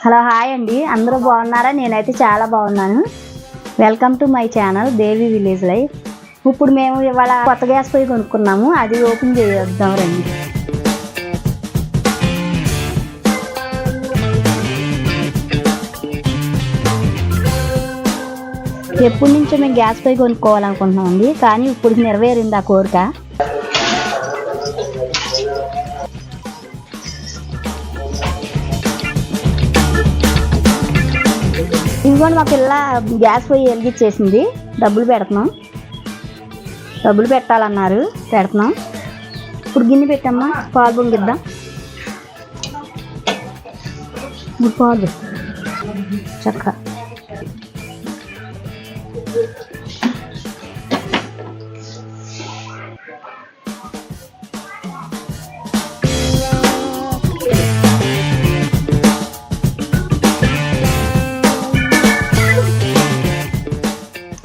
Hello hi అండి, అందరూ బాగున్నారా? నేనైతే చాలా బాగున్నాను. Welcome to my channel Devi village life. ఇప్పుడు మేము ఇవాళ కొత్త గ్యాస్ పొయ్యి కొనుక్కున్నాము, అది ఓపెన్ చేద్దాం రండి. ఎప్పటి నుంచో మేము గ్యాస్ పొయ్యి కొనుక్కోవాలనుకుంటున్నామండి, కానీ ఇప్పుడు నెరవేరింది ఆ కోరిక. ఇదిగోండి, మా పిల్ల గ్యాస్ పొయ్యి వెలిగించేసింది. డబ్బులు పెట్టాలన్నారు, పెడుతున్నాం. ఇప్పుడు గిన్నె పెట్టమ్మా, పాలు పొంగిద్దాం. పాలు చక్క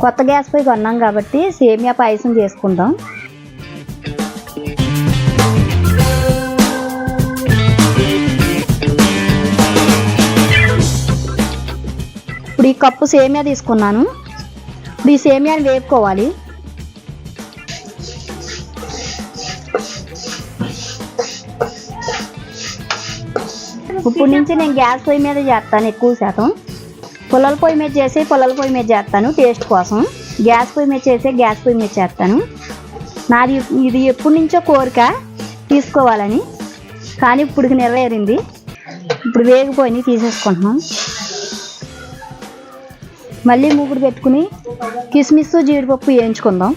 కొత్త గ్యాస్ పొయ్యి కొన్నాం కాబట్టి సేమియా పాయసం చేసుకుందాం. ఇప్పుడు ఈ కప్పు సేమియా తీసుకున్నాను. ఇప్పుడు ఈ సేమియాని వేపుకోవాలి. ఇప్పుడు నుంచి నేను గ్యాస్ పొయ్యి మీద చేస్తాను ఎక్కువ శాతం. పుల్లల పొయ్యి మీద చేసి పుల్లల పొయ్యి మీద చేస్తాను టేస్ట్ కోసం. గ్యాస్ పొయ్యి మీద చేసి గ్యాస్ పొయ్యి మీద చేస్తాను. నాది ఇది ఎప్పటి నుంచో కోరిక తీసుకోవాలని, కానీ ఇప్పుడు నెరవేరింది. ఇప్పుడు వేగిపోయి తీసేసుకుంటున్నాం. మళ్ళీ మూగుడు పెట్టుకుని కిస్మిస్ జీడిపప్పు వేయించుకుందాం.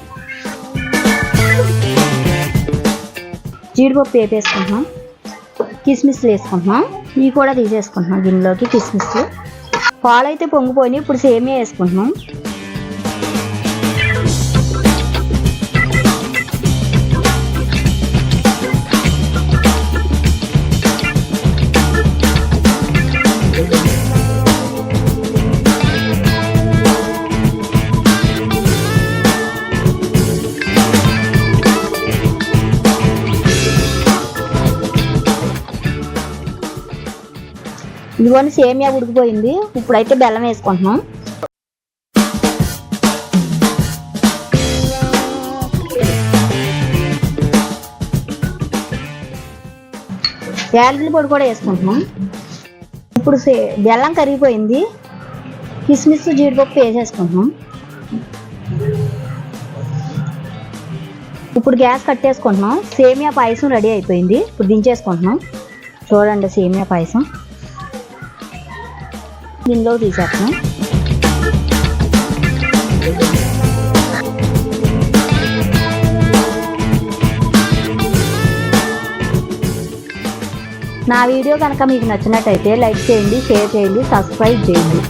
జీడిపప్పు వేపేసుకుంటున్నాం, కిస్మిస్లు వేసుకుంటున్నాం. ఇవి కూడా తీసేసుకుంటున్నాం గిన్నెలోకి. కిస్మిస్లు పాలు అయితే పొంగిపోయి ఇప్పుడు సేమియా వేసుకుంటున్నాం. ఇదిగోని సేమియా ఉడికిపోయింది. ఇప్పుడైతే బెల్లం వేసుకుంటున్నాం. యాలకుల పొడి కూడా వేసుకుంటున్నాం. ఇప్పుడు బెల్లం కరిగిపోయింది. కిస్మిస్ జీడిపప్పు వేసేసుకుంటున్నాం. ఇప్పుడు గ్యాస్ కట్టేసుకుంటున్నాం. సేమియా పాయసం రెడీ అయిపోయింది. ఇప్పుడు దించేసుకుంటున్నాం. చూడండి, సేమియా పాయసం దీనిలో తీసేస్తున్నాం. నా వీడియో కనుక మీకు నచ్చినట్టయితే లైక్ చేయండి, షేర్ చేయండి, సబ్స్క్రైబ్ చేయండి.